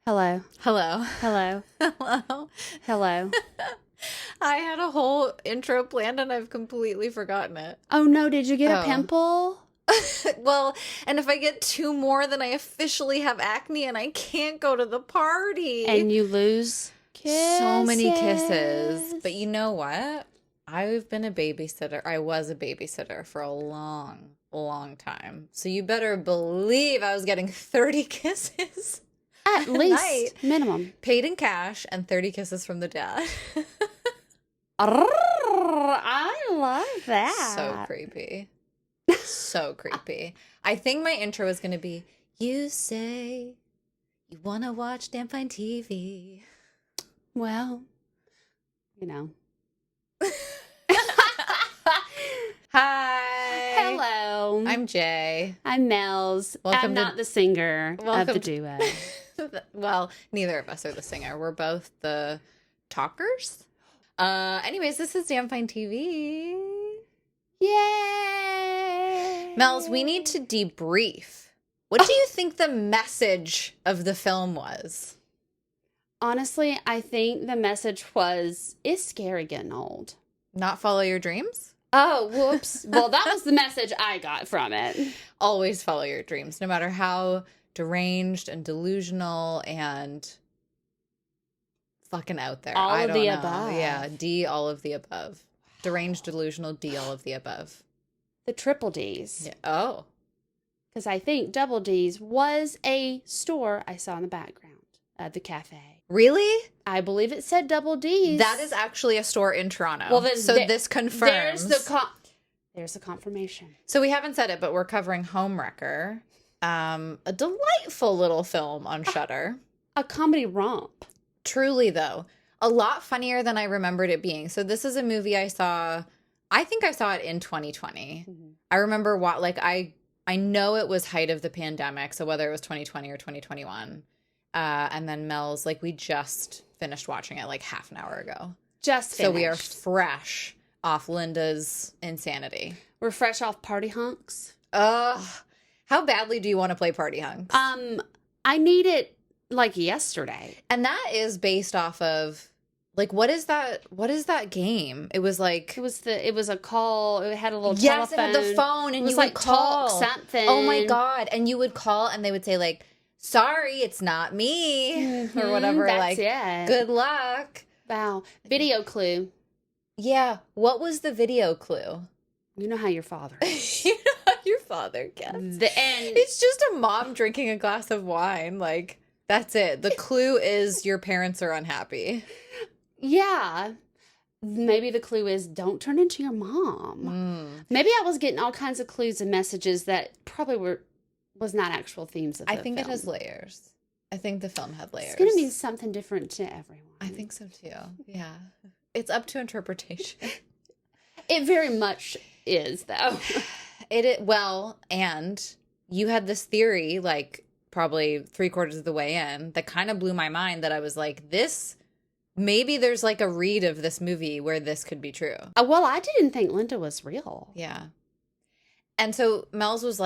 Hello. Hello. Hello. Hello. Hello. I had a whole intro planned and I've completely forgotten it. Oh no, did you get a pimple? Well, and if I get two more, then I officially have acne and I can't go to the party. And you lose kisses. So many kisses. But you know what? I've been a babysitter. I was a babysitter for a long time. So you better believe I was getting 30 kisses. At least. Minimum. Paid in cash and 30 kisses from the dad. I love that. So creepy. So creepy. I think my intro is going to be, you say you want to watch damn fine TV. Well, you know. Hi. Hello. I'm Jay. I'm Mel's. I'm not the singer of the duo. Well, neither of us are the singer. We're both the talkers. Anyways, this is Damn Fine TV. Yay! Mel's, we need to debrief. What do you think the message of the film was? Honestly, I think the message was, it's scary getting old. Not follow your dreams? Oh, whoops. Well, that was the message I got from it. Always follow your dreams, no matter how deranged and delusional and fucking out there. All I of don't the know. above. Yeah, D, all of the above. Deranged, delusional, D, all of the above. The triple D's. Yeah. Oh. Because I think Double D's was a store I saw in the background of the cafe. Really? I believe it said Double D's. That is actually a store in Toronto. Well, then so this confirms. There's the confirmation. So we haven't said it, but we're covering Homewrecker. A delightful little film on Shudder. A comedy romp. Truly, though. A lot funnier than I remembered it being. So this is a movie I think I saw it in 2020. Mm-hmm. I remember I know it was height of the pandemic, so whether it was 2020 or 2021. And then Mel's we just finished watching it half an hour ago. Just finished. So we are fresh off Linda's insanity. We're fresh off Party Hunks. How badly do you want to play Party Hunks? I need it yesterday. And that is based off of what is that game? It was it was a call. It had a little telephone. Yes, it had the phone and you would call something. Oh my God. And you would call and they would say sorry, it's not me, mm-hmm, or whatever. That's it. Good luck. Wow. Video clue. Yeah. What was the video clue? You know how your father is. You know how your father gets. It's just a mom drinking a glass of wine. That's it. The clue is your parents are unhappy. Yeah. Maybe the clue is don't turn into your mom. Maybe I was getting all kinds of clues and messages that probably was not actual themes of the film. I think it has layers. I think the film had layers. It's going to mean something different to everyone. I think so too. Yeah. It's up to interpretation. It very much is, though. Well, and you had this theory, probably 3/4 of the way in, that kind of blew my mind, that I was maybe there's a read of this movie where this could be true. Well, I didn't think Linda was real. Yeah. And so Mel's was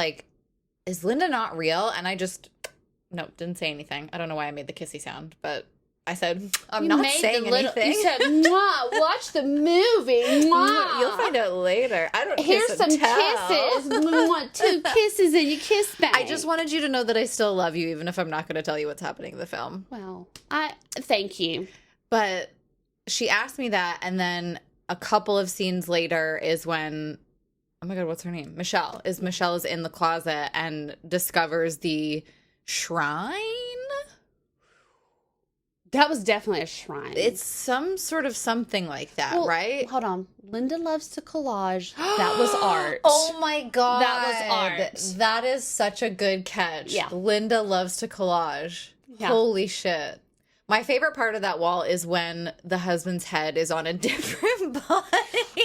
is Linda not real? And I didn't say anything. I don't know why I made the kissy sound, but I said, I'm not saying anything. You said, mwah, watch the movie, mwah. You'll find out later. I don't Here's kiss some and tell. kisses. We want 2 kisses and you kiss back. I just wanted you to know that I still love you, even if I'm not going to tell you what's happening in the film. Well, thank you. But she asked me that, and then a couple of scenes later is when, oh my God, what's her name? Michelle is in the closet and discovers the shrine. That was definitely a shrine. It's some sort of something like that, right? Hold on. Linda loves to collage. That was art. Oh my God. That was art. That is such a good catch. Yeah. Linda loves to collage. Yeah. Holy shit. My favorite part of that wall is when the husband's head is on a different body.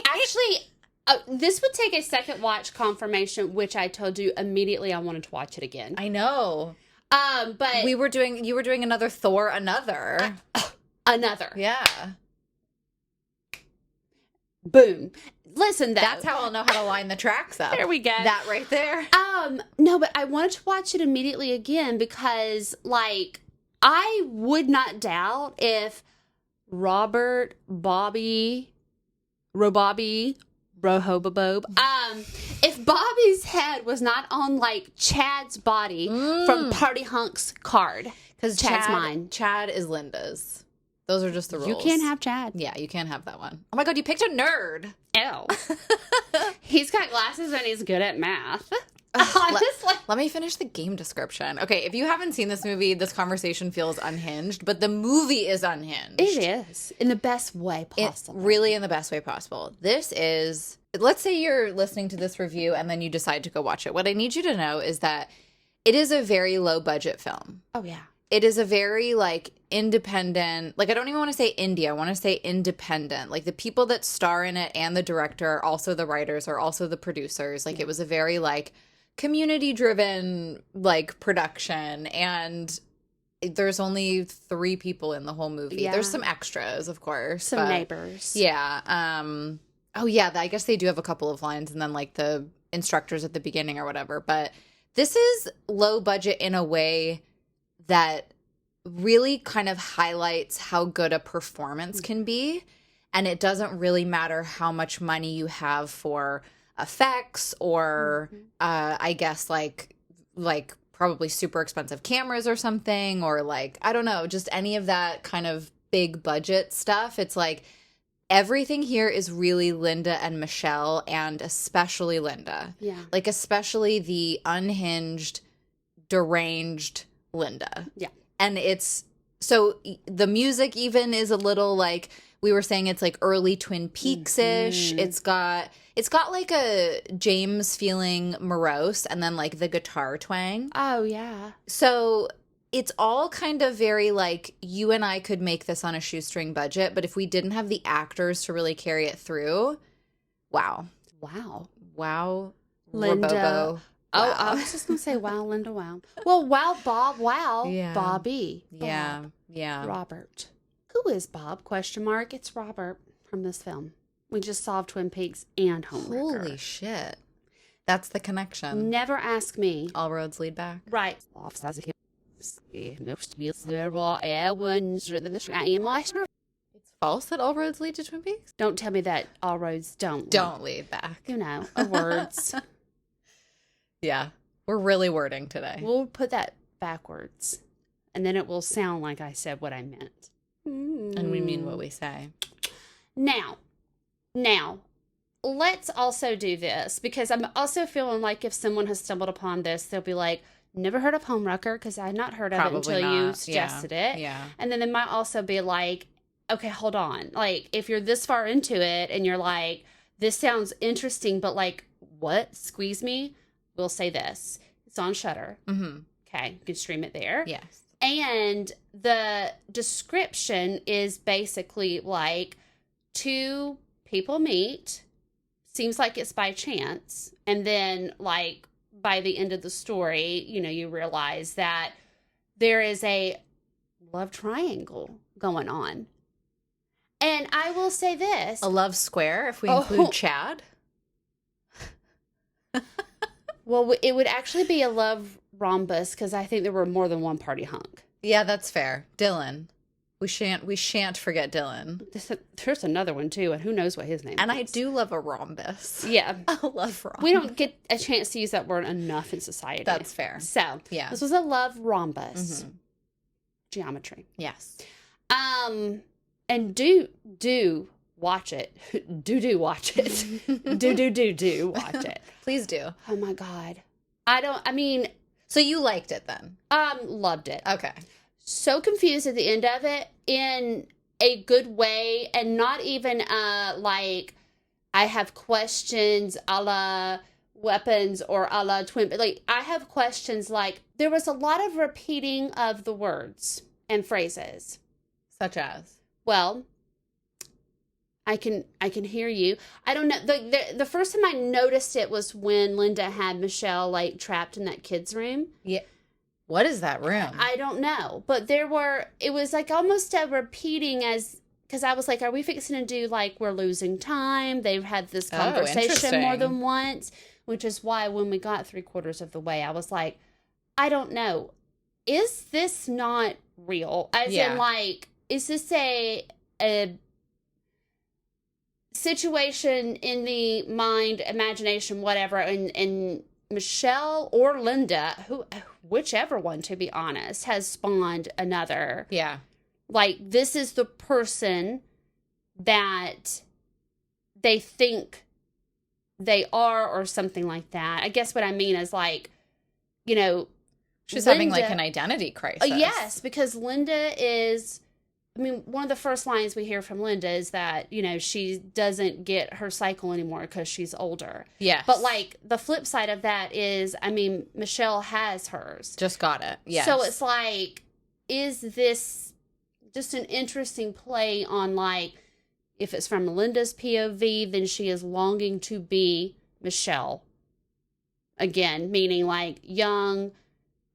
Actually, this would take a second watch confirmation, which I told you immediately I wanted to watch it again. I know. But you were doing another Thor, another. Yeah. Boom. Listen, though. That's how I'll know how to line the tracks up. There we go. That right there. No, but I wanted to watch it immediately again because, I would not doubt if Robert, Bobby, Robobob, if Bobby's head was not on like Chad's body from Party Hunks card. Because Chad's mine. Chad is Linda's. Those are just the rules. You can't have Chad. Yeah, you can't have that one. Oh my God, you picked a nerd. Ew. He's got glasses and he's good at math. Honestly. Let me finish the game description. Okay, if you haven't seen this movie, this conversation feels unhinged, but the movie is unhinged. It is. In the best way possible. Really in the best way possible. This is, let's say you're listening to this review and then you decide to go watch it. What I need you to know is that it is a very low budget film. Oh, yeah. It is a very, like, independent, like, I don't even want to say indie. I want to say independent. Like, the people that star in it and the director are also the writers, are also the producers. Like, it was a very, like, community-driven, like, production. And there's only 3 people in the whole movie. Yeah. There's some extras, of course. Some neighbors. Yeah. Oh, yeah, I guess they do have a couple of lines and then, like, the instructors at the beginning or whatever. But this is low budget in a way that really kind of highlights how good a performance can be. And it doesn't really matter how much money you have for effects or I guess like probably super expensive cameras or something, or like, I don't know, just any of that kind of big budget stuff. It's like everything here is really Linda and Michelle, and especially Linda. Yeah. Like especially the unhinged, deranged Linda. Yeah. And it's, so the music even is a little like, we were saying it's like early Twin Peaks-ish. It's got like a James feeling morose and then like the guitar twang. Oh, yeah. So it's all kind of very like, you and I could make this on a shoestring budget, but if we didn't have the actors to really carry it through, wow. Linda. Robobo. Oh, Wow. I was just going to say, wow, Linda, wow. Well, wow, Bob, wow, Yeah. Bobby. Bob. Yeah. Robert. Who is Bob? Question mark. It's Robert from this film. We just solved Twin Peaks and Homewrecker. Holy shit. That's the connection. Never ask me. All roads lead back. Right. It's false that all roads lead to Twin Peaks? Don't tell me that all roads don't. Don't lead back. You know, words. Yeah. We're really wording today. We'll put that backwards. And then it will sound like I said what I meant. And we mean what we say. Now, let's also do this, because I'm also feeling like if someone has stumbled upon this, they'll be like, never heard of Homewrecker, because I had not heard of Probably it until you not. suggested it. Yeah. And then they might also be like, okay, hold on. Like, if you're this far into it and you're like, this sounds interesting, but like, what? Squeeze me? We'll say this. It's on Shudder. Mm-hmm. Okay. You can stream it there. Yes. And the description is basically like 2 people meet. Seems like it's by chance. And then, like, by the end of the story, you know, you realize that there is a love triangle going on. And I will say this. A love square, if we include Chad. Well, it would actually be a love rhombus, because I think there were more than one party hunk. Yeah, that's fair. Dylan. We shan't forget Dylan. There's another one, too, and who knows what his name is. And I do love a rhombus. Yeah. I love rhombus. We don't get a chance to use that word enough in society. That's fair. So, yeah. This was a love rhombus. Mm-hmm. Geometry. Yes. And do watch it. do watch it. do watch it. Please do. Oh my God. So you liked it then? Loved it. Okay. So confused at the end of it in a good way, and not even like I have questions a la Weapons or a la Twin. Like, I have questions like, there was a lot of repeating of the words and phrases. Such as? Well, I can hear you. I don't know. The first time I noticed it was when Linda had Michelle like trapped in that kid's room. Yeah. What is that room? I don't know. But it was like almost a repeating, because I was like, are we fixing to do like we're losing time? They've had this conversation more than once, which is why when we got 3/4 of the way, I was like, I don't know. Is this not real. As in, like, is this a situation in the mind, imagination, whatever, and Michelle or Linda, whichever one, to be honest, has spawned another. Yeah. Like, this is the person that they think they are, or something like that. I guess what I mean is, like, you know, she's having like an identity crisis. Yes, because Linda is, I mean, one of the first lines we hear from Linda is that, you know, she doesn't get her cycle anymore because she's older. Yes. But, like, the flip side of that is, I mean, Michelle has hers. Just got it. Yes. So it's like, is this just an interesting play on, like, if it's from Linda's POV, then she is longing to be Michelle. Again, meaning, like, young,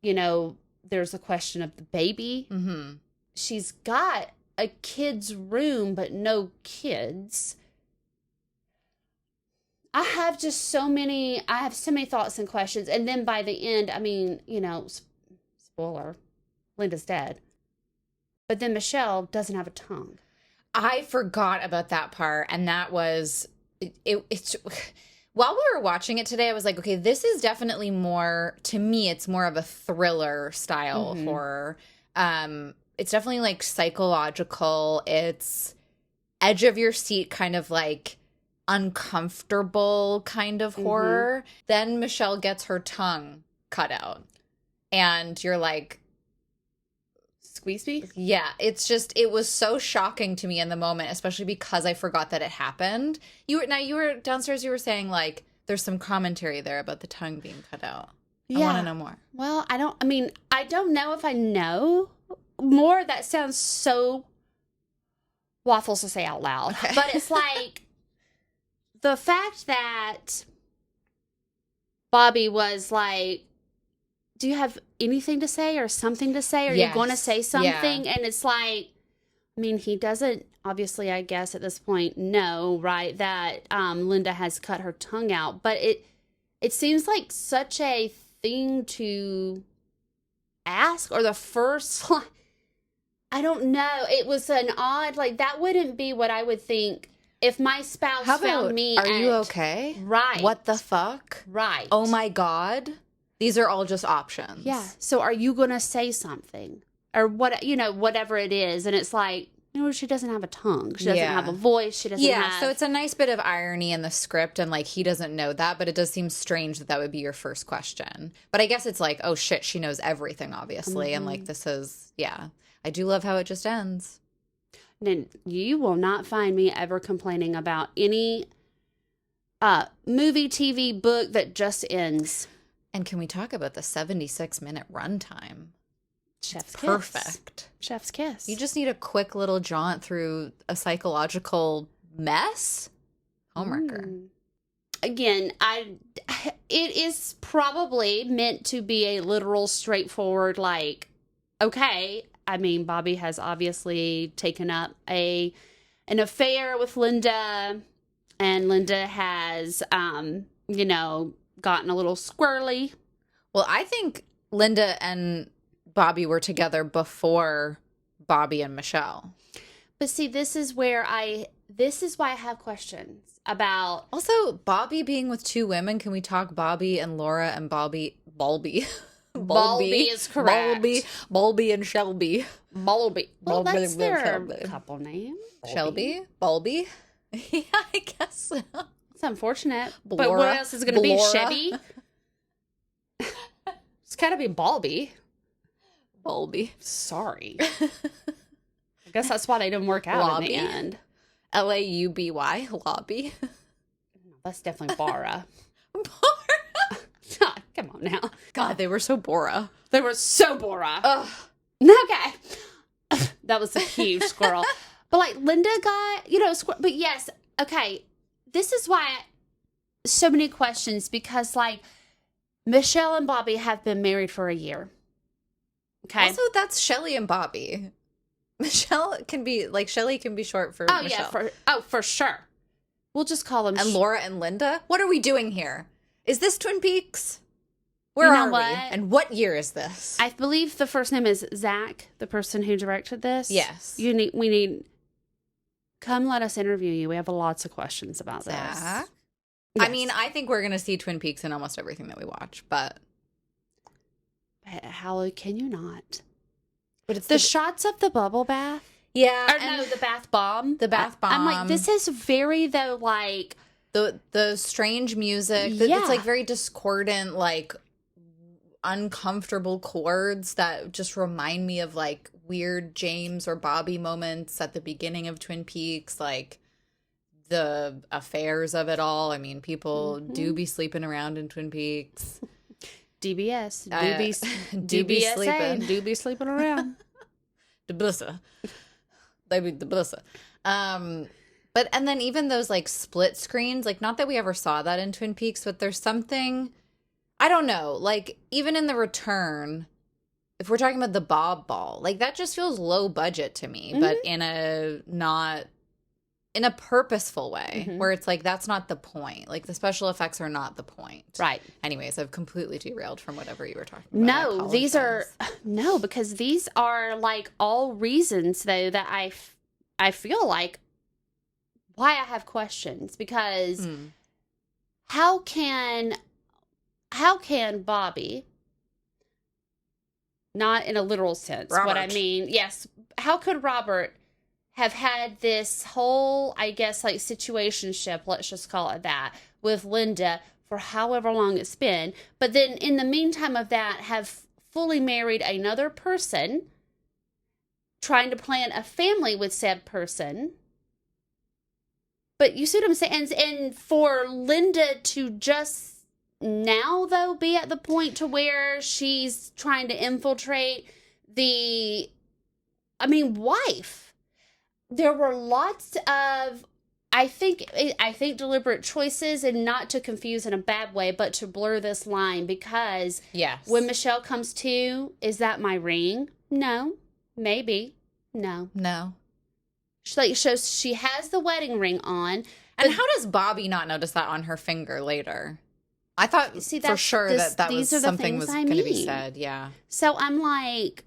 you know, there's a question of the baby. Mm-hmm. She's got a kid's room, but no kids. I have so many thoughts and questions. And then by the end, I mean, you know, spoiler, Linda's dead. But then Michelle doesn't have a tongue. I forgot about that part. And that was, it's while we were watching it today, I was like, okay, this is definitely more, to me, it's more of a thriller style horror. It's definitely like psychological. It's edge of your seat, kind of like uncomfortable kind of horror. Then Michelle gets her tongue cut out. And you're like, Squeeze me? Yeah, it's just, it was so shocking to me in the moment, especially because I forgot that it happened. You were downstairs, you were saying, like, there's some commentary there about the tongue being cut out. Yeah. I want to know more. Well, I don't know if I know more. That sounds so waffles to say out loud. Okay. But it's like, the fact that Bobby was like, do you have anything to say or something to say? Are you going to say something? Yeah. And it's like, I mean, he doesn't, obviously, I guess at this point, know, right, that Linda has cut her tongue out. But it seems like such a thing to ask, or the first, I don't know. It was an odd, like, that wouldn't be what I would think if my spouse found me. Are you okay? Right. What the fuck? Right. Oh my God. These are all just options. Yeah. So are you going to say something? Or what, you know, whatever it is. And it's like, you know, she doesn't have a tongue. She doesn't have a voice. She doesn't have... So it's a nice bit of irony in the script. And, like, he doesn't know that. But it does seem strange that would be your first question. But I guess it's like, oh, shit, she knows everything, obviously. And, like, this is... Yeah. I do love how it just ends. And you will not find me ever complaining about any movie, TV, book that just ends. And can we talk about the 76-minute runtime? Chef's kiss. Perfect. Chef's kiss. You just need a quick little jaunt through a psychological mess. Homewrecker. Again, it is probably meant to be a literal, straightforward, like, okay, I mean, Bobby has obviously taken up an affair with Linda, and Linda has, you know, gotten a little squirrely. Well, I think Linda and Bobby were together before Bobby and Michelle. But see, this is why I have questions about... Also, Bobby being with two women. Can we talk Bobby and Laura and Balby? Balby is correct. Balby and Shelby. Balby. Well, that's their couple name. Shelby? Balby? Yeah, I guess so. It's unfortunate. But what else is it going to be? Chevy? It's got to be Balby. Balby. Sorry. I guess that's why they didn't work out in the end. Lauby. Lobby. That's definitely Bara. Come on now. God, they were so Bora. They were so Bora. Ugh. Okay. That was a huge squirrel. But, like, Linda got, you know, but yes, okay. This is why so many questions, because, like, Michelle and Bobby have been married for a year. Okay. Also, that's Shelley and Bobby. Michelle can be, like, Shelley can be short for Michelle. Yeah, for sure. We'll just call them. And Laura and Linda? What are we doing here? Is this Twin Peaks? Where You know are we? what? And what year is this? I believe the first name is Zach, the person who directed this. Yes. We need, come let us interview you. We have lots of questions about Zach? this. I Yes. mean, I think we're going to see Twin Peaks in almost everything that we watch, but How can you not? But it's The shots of the bubble bath. yeah, Or no, the bath bomb. The bath I'm like, bomb. this is very, though, like... the strange music. Yeah. It's like very discordant, like uncomfortable chords that just remind me of like weird James or Bobby moments at the beginning of Twin Peaks, like the affairs of it all. I mean, people do be sleeping around in Twin Peaks. DBS. do be DBSA. sleeping. Do be sleeping around. The blissa. They be the blissa. But and then even those like split screens, like not that we ever saw that in Twin Peaks, but there's something, I don't know, like even in The Return, if we're talking about the Bob Ball, like that just feels low budget to me, but in a purposeful way where it's like that's not the point. Like the special effects are not the point. Right. Anyways, I've completely derailed from whatever you were talking about. No, because these are like all reasons though that I feel like why I have questions, because how can Bobby, not in a literal sense, what I mean, yes, how could Robert have had this whole, I guess, like situationship, let's just call it that, with Linda for however long it's been, but then in the meantime of that have fully married another person, trying to plan a family with said person. But you see what I'm saying? And for Linda to just now, though, be at the point to where she's trying to infiltrate wife. There were lots of, I think deliberate choices, and not to confuse in a bad way, but to blur this line, because when Michelle comes to, is that my ring? No. Maybe. No. She has the wedding ring on. And how does Bobby not notice that on her finger later? I thought for sure that was something was going to be said. Yeah. So I'm like,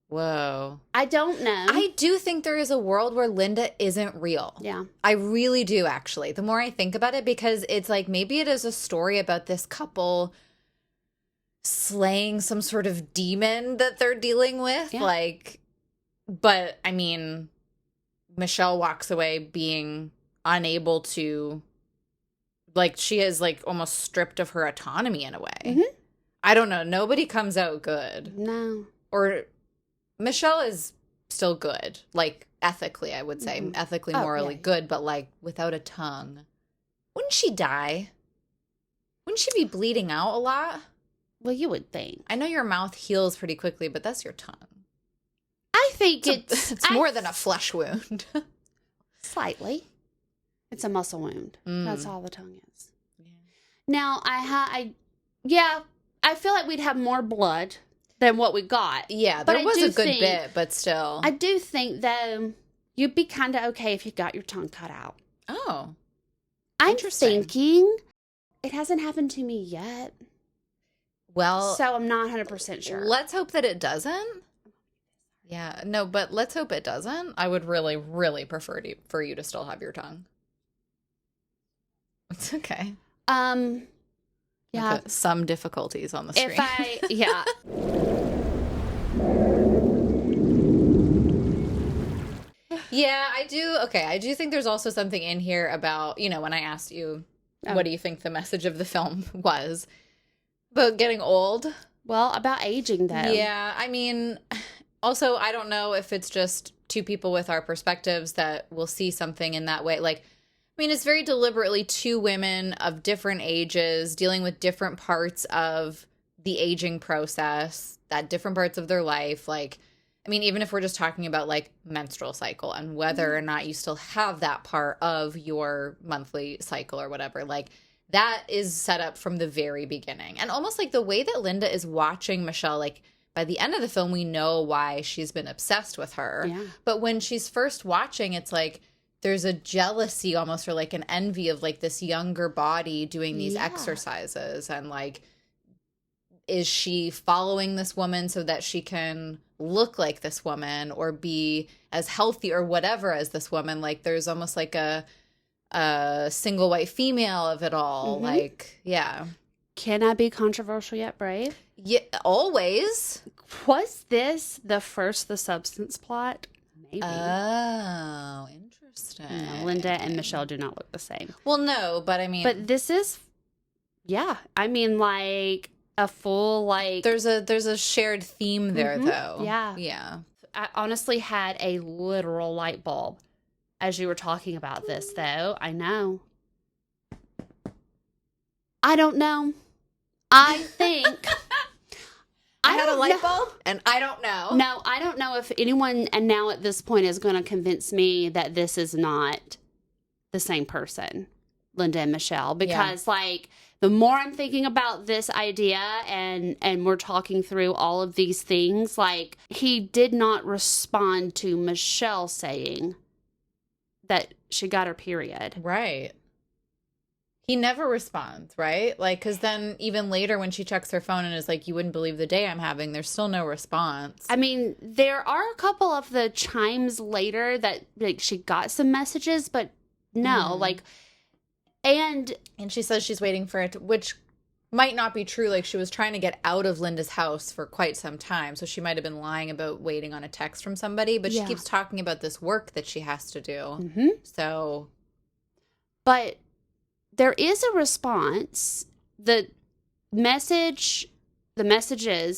whoa. I don't know. I do think there is a world where Linda isn't real. Yeah. I really do, actually. The more I think about it, because it's like maybe it is a story about this couple slaying some sort of demon that they're dealing with. Yeah. But I mean, Michelle walks away being unable to, like, she is like almost stripped of her autonomy in a way. I don't know. Nobody comes out good. No. Or Michelle is still good, like ethically, I would say, ethically, morally good, but like without a tongue. Wouldn't she die? Wouldn't she be bleeding out a lot? Well, you would think. I know your mouth heals pretty quickly, but that's your tongue. I think it's more than a flesh wound. Slightly. It's a muscle wound. That's all the tongue is. Yeah. Now, I feel like we'd have more blood than what we got. Yeah, but there was a good bit, but still. I do think, though, you'd be kind of okay if you got your tongue cut out. Oh. I'm thinking it hasn't happened to me yet. Well. So I'm not 100% sure. Let's hope that it doesn't. Yeah, no, but let's hope it doesn't. I would really, really prefer for you to still have your tongue. It's okay. Yeah. Some difficulties on the screen. Yeah. Yeah, I do. Okay, I do think there's also something in here about, when I asked you, what do you think the message of the film was? About getting old. Well, about aging, though. Yeah, I mean, also, I don't know if it's just two people with our perspectives that will see something in that way. Like, I mean, it's very deliberately two women of different ages dealing with different parts of the aging process, at different parts of their life. Like, I mean, even if we're just talking about like menstrual cycle and whether or not you still have that part of your monthly cycle or whatever, like that is set up from the very beginning. And almost like the way that Linda is watching Michelle, like by the end of the film, we know why she's been obsessed with her. Yeah. But when she's first watching, it's like there's a jealousy almost, or like an envy of like this younger body doing these exercises and like is she following this woman so that she can look like this woman or be as healthy or whatever as this woman? Like, there's almost like a single white female of it all. Like, yeah. Can I be controversial yet brave? Yeah, always. Was this the substance plot? Maybe. Oh, interesting. No, Linda and Michelle do not look the same. Well, no, but I mean, but this is, yeah. I mean, like a full like. There's a shared theme there, though. Yeah, yeah. I honestly had a literal light bulb as you were talking about this, though. I know. I don't know. I think. I had a light bulb, and I don't know. No, I don't know if anyone, and now at this point, is going to convince me that this is not the same person, Linda and Michelle. Because, like, the more I'm thinking about this idea and we're talking through all of these things, like, he did not respond to Michelle saying that she got her period. Right. He never responds, right? Like, because then even later when she checks her phone and is like, you wouldn't believe the day I'm having, there's still no response. I mean, there are a couple of the chimes later that, like, she got some messages, but no, like, and she says she's waiting for it, which might not be true. Like, she was trying to get out of Linda's house for quite some time, so she might have been lying about waiting on a text from somebody, but she keeps talking about this work that she has to do. So. But there is a response. The messages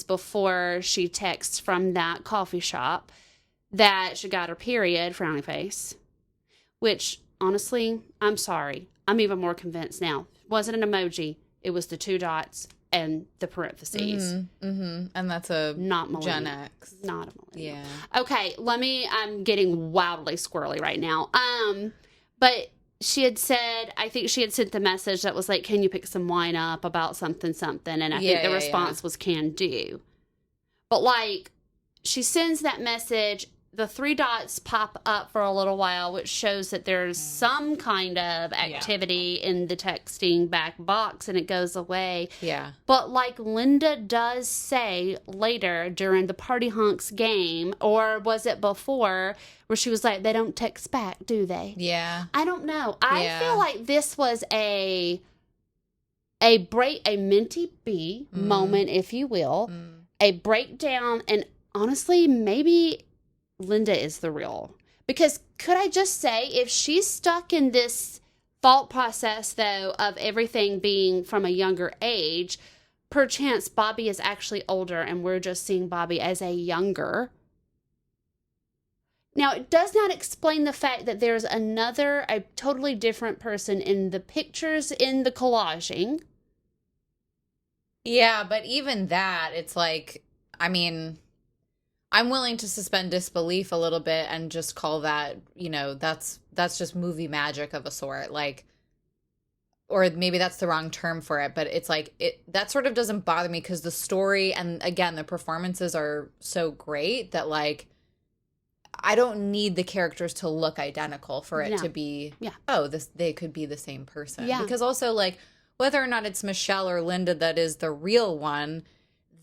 before she texts from that coffee shop that she got her period, frowny face, which, honestly, I'm sorry. I'm even more convinced now. It wasn't an emoji. It was the 2 dots and the parentheses. And that's a not millennial. Gen X. Not a millennial. Yeah. Okay, I'm getting wildly squirrely right now. But she had said, I think she had sent the message that was like, can you pick some wine up about something. And I think the response was can do. But, like, she sends that message. The 3 dots pop up for a little while, which shows that there's some kind of activity in the texting back box, and it goes away. Yeah. But, like, Linda does say later during the Party Hunks game, or was it before, where she was like, they don't text back, do they? Yeah. I don't know. I feel like this was a Minty B moment, if you will, a breakdown, and honestly, maybe Linda is the real. Because could I just say, if she's stuck in this thought process, though, of everything being from a younger age, perchance Bobby is actually older and we're just seeing Bobby as a younger. Now, it does not explain the fact that there's a totally different person in the pictures in the collaging. Yeah, but even that, it's like, I mean, I'm willing to suspend disbelief a little bit and just call that, that's just movie magic of a sort. Like, or maybe that's the wrong term for it, but it's like, that sort of doesn't bother me because the story and, again, the performances are so great that, like, I don't need the characters to look identical for it to be, they could be the same person. Yeah. Because also, like, whether or not it's Michelle or Linda that is the real one,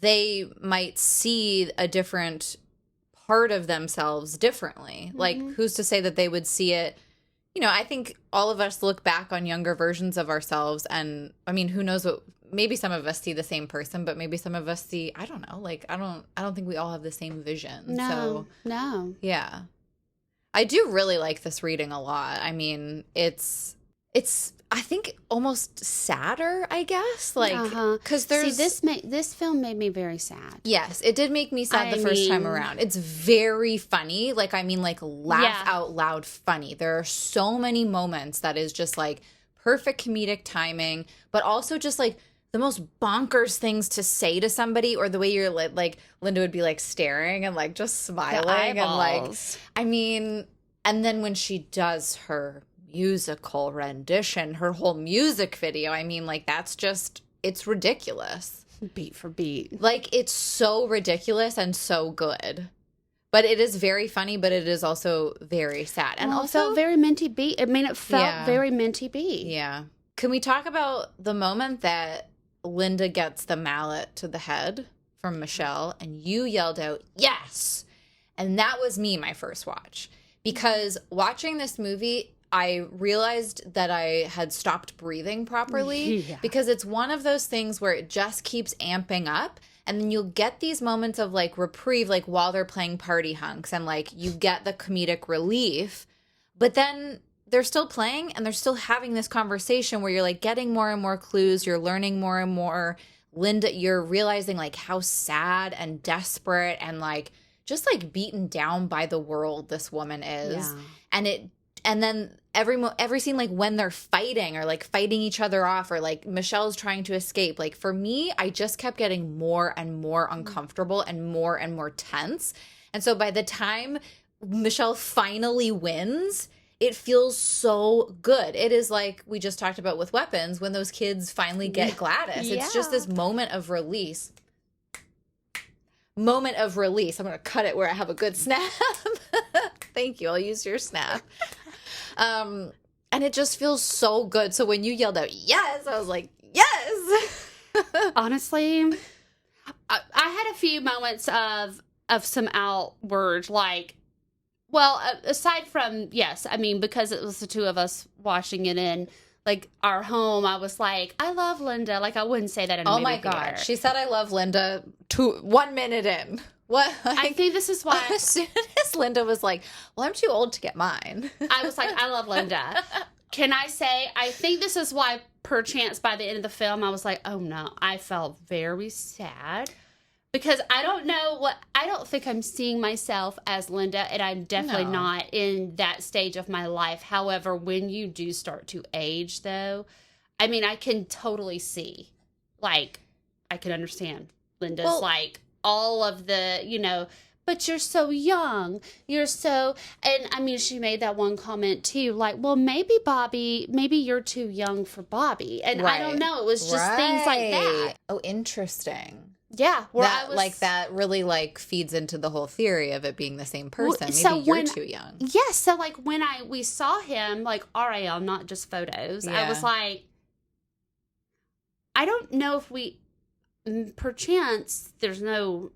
they might see a different part of themselves differently. Like, who's to say that they would see it? I think all of us look back on younger versions of ourselves, and, I mean, who knows what, maybe some of us see the same person, but maybe some of us see, I don't know, like, I don't think we all have the same vision. No. Yeah. I do really like this reading a lot. I mean, it's I think almost sadder, I guess, like, because there's this film made me very sad. Yes, it did make me sad the first time around. It's very funny, like, I mean, like, laugh out loud funny. There are so many moments that is just like perfect comedic timing, but also just like the most bonkers things to say to somebody, or the way you're like Linda would be like staring and like just smiling and like, I mean, and then when she does her musical rendition, her whole music video, I mean, like, that's just, it's ridiculous. Beat for beat. Like, it's so ridiculous and so good. But it is very funny, but it is also very sad. And also very Minty B. I mean, it felt very Minty B. Yeah. Can we talk about the moment that Linda gets the mallet to the head from Michelle, and you yelled out, yes! And that was me, my first watch. Because watching this movie, I realized that I had stopped breathing properly. Yeah. Because it's one of those things where it just keeps amping up. And then you'll get these moments of, like, reprieve, like, while they're playing Party Hunks. And, like, you get the comedic relief. But then they're still playing, and they're still having this conversation where you're, like, getting more and more clues. You're learning more and more. Linda, you're realizing, like, how sad and desperate and, like, just, like, beaten down by the world this woman is. Yeah. And then every scene, like, when they're fighting or, like, fighting each other off or, like, Michelle's trying to escape, like, for me, I just kept getting more and more uncomfortable and more tense. And so by the time Michelle finally wins, it feels so good. It is like we just talked about with weapons when those kids finally get Gladys. It's just this moment of release. Moment of release. I'm going to cut it where I have a good snap. Thank you. I'll use your snap. And it just feels so good. So when you yelled out, yes, I was like, yes. Honestly, I had a few moments of some outward, like, well, aside from, yes, I mean, because it was the two of us watching it in, like, our home, I was like, I love Linda. Like, I wouldn't say that in a movie my God. theater. She said I love Linda 1 minute in. What? Like, I think this is why. As soon as Linda was like, well, I'm too old to get mine. I was like, I love Linda. Can I say, I think this is why, perchance, by the end of the film, I was like, oh no, I felt very sad. Because I don't think I'm seeing myself as Linda, and I'm definitely not in that stage of my life. However, when you do start to age, though, I mean, I can totally see, like, I can understand Linda's, like, all of the, but you're so young. You're so, and I mean, she made that one comment too, like, well, maybe Bobby, maybe you're too young for Bobby. And I don't know. It was just things like that. Oh, interesting. Yeah. Where that, I was, like, that really, like, feeds into the whole theory of it being the same person. So maybe you're too young. Yes. So, like, when we saw him, like, RAL, not just photos, I was like, I don't know if perchance, there's no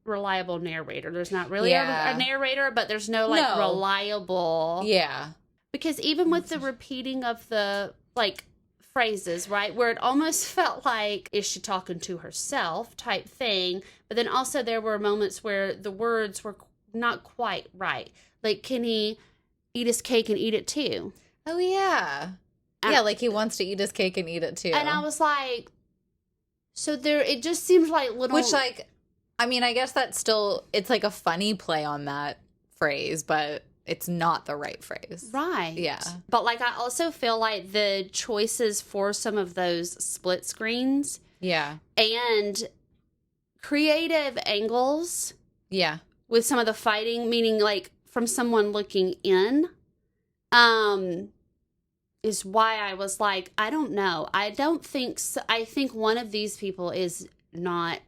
reliable narrator. There's not really a narrator, but there's no, like, reliable. Yeah. Because even with the repeating of the, like, phrases, right, where it almost felt like, is she talking to herself type thing, but then also there were moments where the words were not quite right. Like, can he eat his cake and eat it too? Oh, yeah. Yeah, like he wants to eat his cake and eat it too. And I was like, so there, it just seems like little... Which, like, I mean, I guess that's still, it's like a funny play on that phrase, but it's not the right phrase. Right. Yeah. But, like, I also feel like the choices for some of those split screens. Yeah. And creative angles. Yeah. With some of the fighting, meaning, like, from someone looking in, is why I was like, I don't know. I don't think so. I think one of these people is not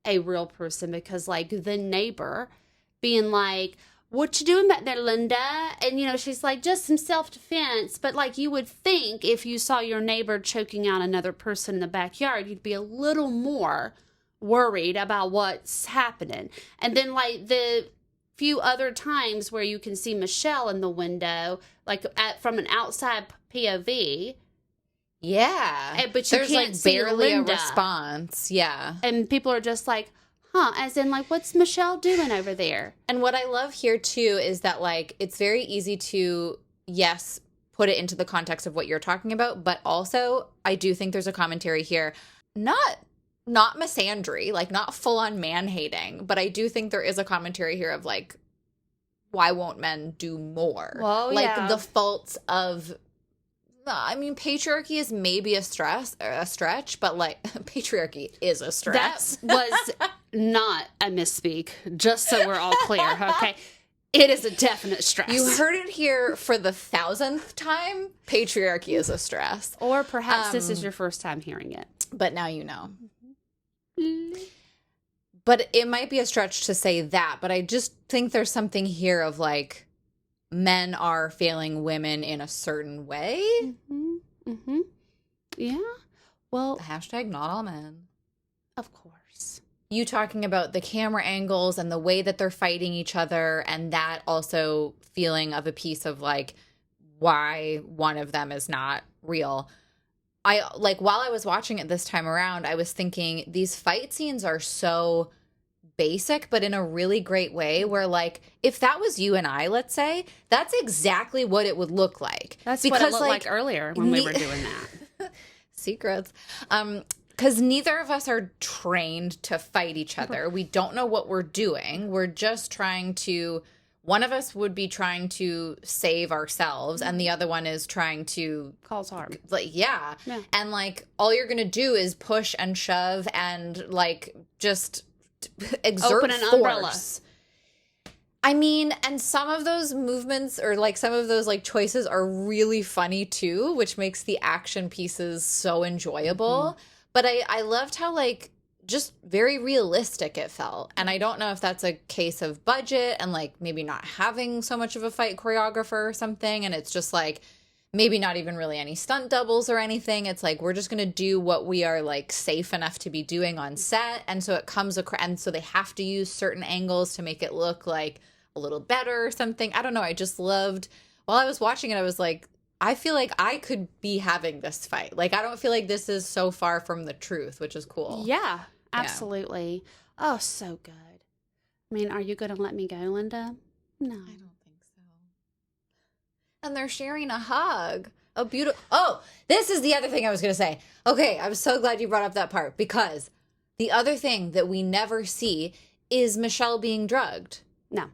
a real person because, like, the neighbor being like, what you doing back there, Linda? And, she's like, just some self-defense. But, like, you would think if you saw your neighbor choking out another person in the backyard, you'd be a little more worried about what's happening. And then, like, the few other times where you can see Michelle in the window, like, from an outside POV. Yeah. But you There's, can't like, see barely Linda. a response. Yeah. And people are just like, as in, like, what's Michelle doing over there? And what I love here, too, is that, like, it's very easy to, yes, put it into the context of what you're talking about, but also, I do think there's a commentary here, not misandry, like, not full-on man-hating, but I do think there is a commentary here of, like, why won't men do more? Well, like, the faults of... I mean, patriarchy is maybe a stretch, but, like, patriarchy is a stretch. That was not a misspeak, just so we're all clear, okay? It is a definite stress. You heard it here for the 1,000th time. Patriarchy is a stress. Or perhaps this is your first time hearing it. But now you know. But it might be a stretch to say that, but I just think there's something here of, like, men are failing women in a certain way. Yeah. Well, hashtag not all men. of course. You talking about the camera angles and the way that they're fighting each other, and that also feeling of a piece of like why one of them is not real. I like while I was watching it this time around, I was thinking these fight scenes are so basic, but in a really great way, where like if that was you and I, let's say, that's exactly what it would look like. That's what it looked like earlier when we were doing that. Secrets. Because neither of us are trained to fight each other. We don't know what we're doing. We're just trying to, one of us would be trying to save ourselves, and the other one is trying to cause harm. Like, yeah. And like all you're gonna do is push and shove and like just exert Open an force. umbrella. I mean, and some of those movements or like some of those like choices are really funny too, which makes the action pieces so enjoyable. But I loved how like just very realistic it felt. And I don't know if that's a case of budget and like maybe not having so much of a fight choreographer or something. And it's just like maybe not even really any stunt doubles or anything. It's like we're just going to do what we are like safe enough to be doing on set. And so it comes across, and so they have to use certain angles to make it look like a little better or something. I don't know. I just loved, while I was watching it, I was like, I feel like I could be having this fight. Like, I don't feel like this is so far from the truth, which is cool. Yeah, absolutely. Yeah. Oh, so good. I mean, are you going to let me go, Linda? No. I don't think so. And they're sharing a hug. A beautiful. Oh, this is the other thing I was going to say. Okay, I'm so glad you brought up that part, because the other thing that we never see is Michelle being drugged. No.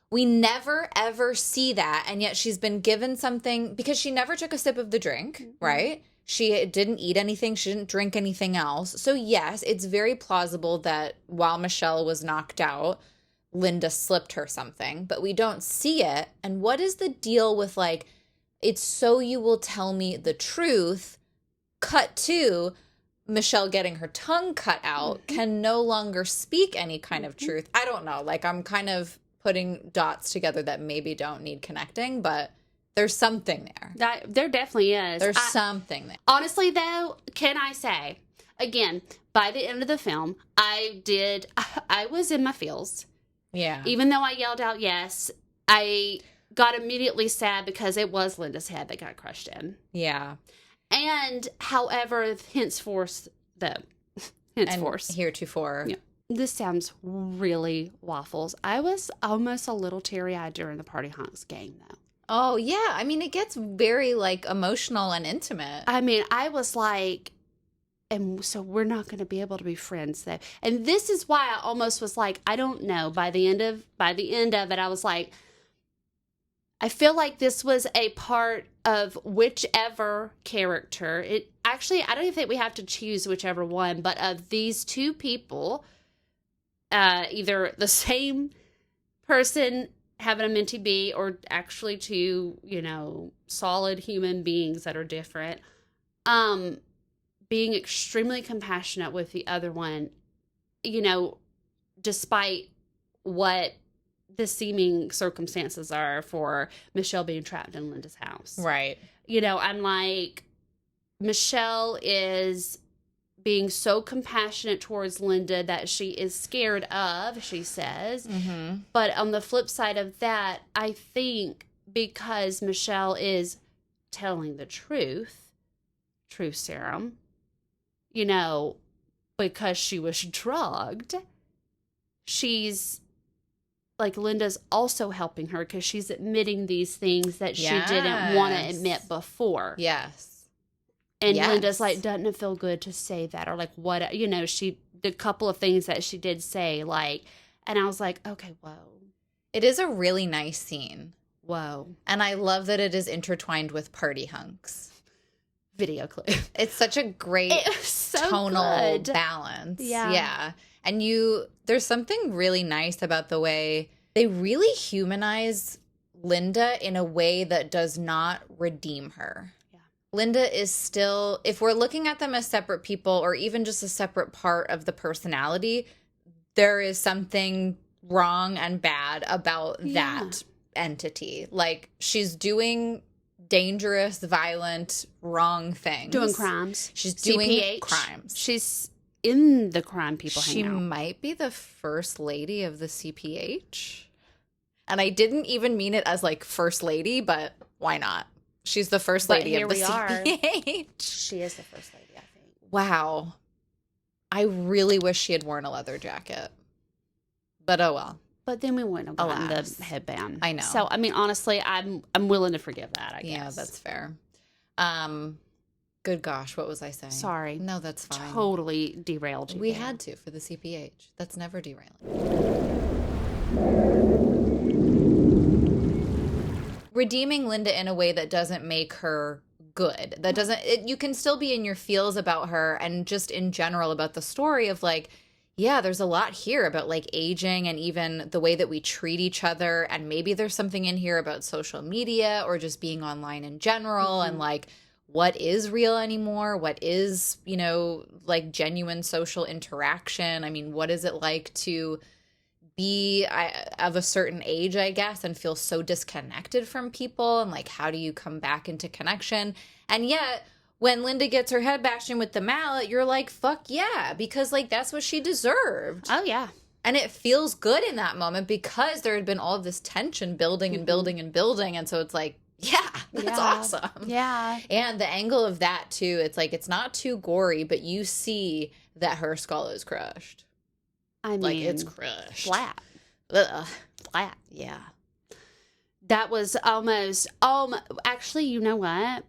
We never, ever see that, and yet she's been given something, because she never took a sip of the drink, right? She didn't eat anything. She didn't drink anything else. So, yes, it's very plausible that while Michelle was knocked out, Linda slipped her something, but we don't see it. And what is the deal with, like, it's so you will tell me the truth, cut to Michelle getting her tongue cut out, can no longer speak any kind of truth. I don't know. Like, I'm kind of putting dots together that maybe don't need connecting, but there's something there. There definitely is. There's something there. Honestly, though, can I say, again, by the end of the film, I was in my feels. Yeah. Even though I yelled out yes, I got immediately sad because it was Linda's head that got crushed in. Yeah. And, however, henceforth, heretofore. Yeah. This sounds really waffles. I was almost a little teary-eyed during the Party Hunks game, though. Oh, yeah. I mean, it gets very, like, emotional and intimate. I mean, I was like, and so we're not going to be able to be friends, though. And this is why I almost was like, I don't know. By the end of it, I was like, I feel like this was a part of whichever character. I don't even think we have to choose whichever one, but of these two people, either the same person having a mentee be, or actually two, solid human beings that are different, being extremely compassionate with the other one, despite what the seeming circumstances are for Michelle being trapped in Linda's house. Right. I'm like, Michelle is being so compassionate towards Linda that she is scared of, she says. Mm-hmm. But on the flip side of that, I think because Michelle is telling the truth serum, because she was drugged, she's like, Linda's also helping her because she's admitting these things that she didn't want to admit before. Yes. And Linda's like, doesn't it feel good to say that? Or like, what, the couple of things that she did say, like, and I was like, okay, whoa. It is a really nice scene. Whoa. And I love that it is intertwined with Party Hunks. Video clip. It's such a great tonal balance. Yeah. Yeah. And there's something really nice about the way they really humanize Linda in a way that does not redeem her. Linda is still, if we're looking at them as separate people or even just a separate part of the personality, there is something wrong and bad about that entity. Like, she's doing dangerous, violent, wrong things. Doing crimes. She's CPH. doing crimes. She's in the crime people She hang out. might be the first lady of the CPH. And I didn't even mean it as like first lady, but why not? She's the first lady of the CPH. She is the first lady, I think. Wow. I really wish she had worn a leather jacket. But oh well. But then we wouldn't have gotten Alas. the headband. I know. So, I mean, honestly, I'm willing to forgive that, I guess. Yeah, that's fair. Good gosh, what was I saying? Sorry. No, that's fine. Totally derailed you. We there. had to for the CPH. That's never derailing. Redeeming Linda in a way that doesn't make her good. That doesn't, you can still be in your feels about her and just in general about the story of like, yeah, there's a lot here about like aging and even the way that we treat each other. And maybe there's something in here about social media or just being online in general and like what is real anymore? What is, you know, like genuine social interaction? I mean, what is it like to be of a certain age, I guess, and feel so disconnected from people? And like, how do you come back into connection? And yet, when Linda gets her head bashed in with the mallet, you're like, fuck yeah, because like that's what she deserved. Oh, yeah. And it feels good in that moment because there had been all of this tension building and building and building. And so it's like, yeah, that's awesome. Yeah. And the angle of that too, it's like, it's not too gory, but you see that her skull is crushed. I mean, Like it's crushed. flat. Ugh. Flat. Yeah. That was almost, actually, you know what?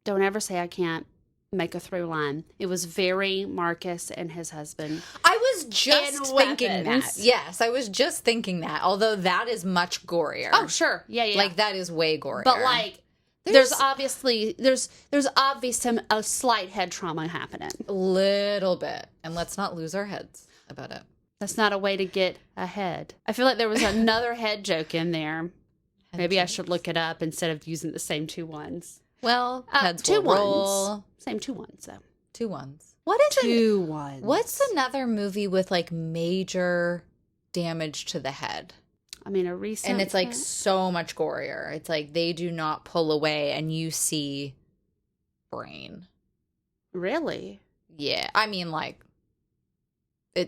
Don't ever say I can't make a through line. It was very Marcus and his husband. I was just thinking that. Weapons. Yes, I was just thinking that. Although that is much gorier. Oh, sure. Yeah, yeah. Like that is way gorier. But like, there's obviously, there's obvious a slight head trauma happening. a little bit. And let's not lose our heads about it. That's not a way to get ahead. I feel like there was another head joke in there. Maybe I should look it up instead of using the same two ones. Well, heads two will roll. ones. Same two ones, though. Two ones. What is Two ones. What's another movie with like major damage to the head? I mean, a recent. And it's like so much gorier. It's like they do not pull away and you see brain. Really? Yeah. I mean, like,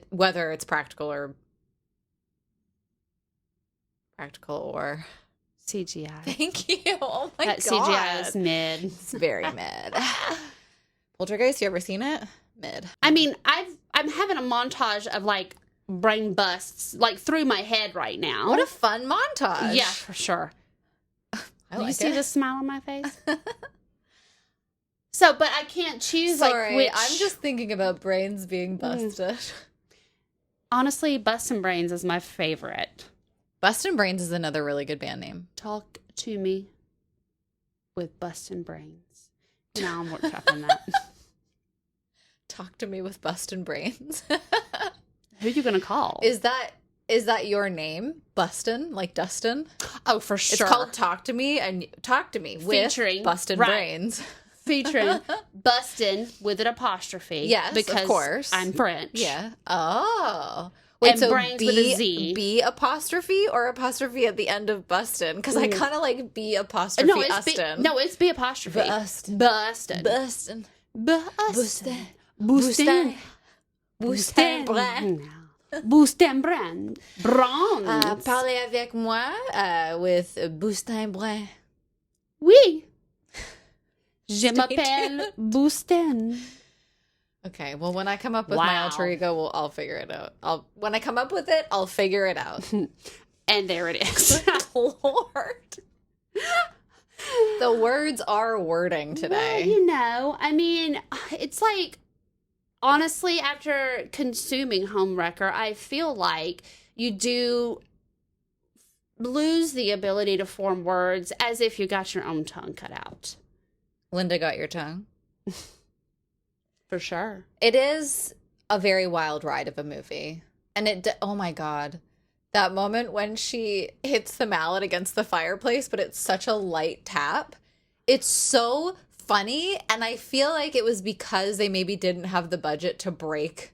whether it's practical or CGI. Thank you. Oh my That god. CGI is mid. It's very mid. Poltergeist, you ever seen it? Mid. I mean, I'm having a montage of like brain busts like through my head right now. What a fun montage. Yeah, for sure. I Do like you see it. the smile on my face? So, but I can't choose Sorry, like which. I'm just thinking about brains being busted. Honestly, Bustin' Brains is my favorite. Bustin' Brains is another really good band name. Talk to me with Bustin' Brains. Now I'm workshopping that. Talk to me with Bustin' Brains. Who are you gonna call? Is that your name? Bustin'? Like Dustin? Oh, for sure. It's called Talk to Me and Talk to Me with Featuring Bustin' right. Brains. Featuring Bustin' with an apostrophe. Yes, because of course. I'm French. Yeah. Oh. Wait, And so brains with a Z. B apostrophe or apostrophe at the end of Bustin'? Because I kind of like B apostrophe No, it's B. Ustin'. No, it's B apostrophe. Bustin'. Bustin'. Bustin'. Bustin'. Bustin'. Bustin'. Bustin'. Bustin' Brand. Bronze. Parlez avec moi with Bustin Brun. Oui. Je m'appelle Bustin'. Okay, well, when I come up with my alter ego, I'll figure it out. When I come up with it, I'll figure it out. And there it is. Lord. The words are wording today. Well, you know, I mean, it's like, honestly, after consuming Homewrecker, I feel like you do lose the ability to form words as if you got your own tongue cut out. Linda got your tongue. For sure. It is a very wild ride of a movie. And oh my God. That moment when she hits the mallet against the fireplace, but it's such a light tap. It's so funny. And I feel like it was because they maybe didn't have the budget to break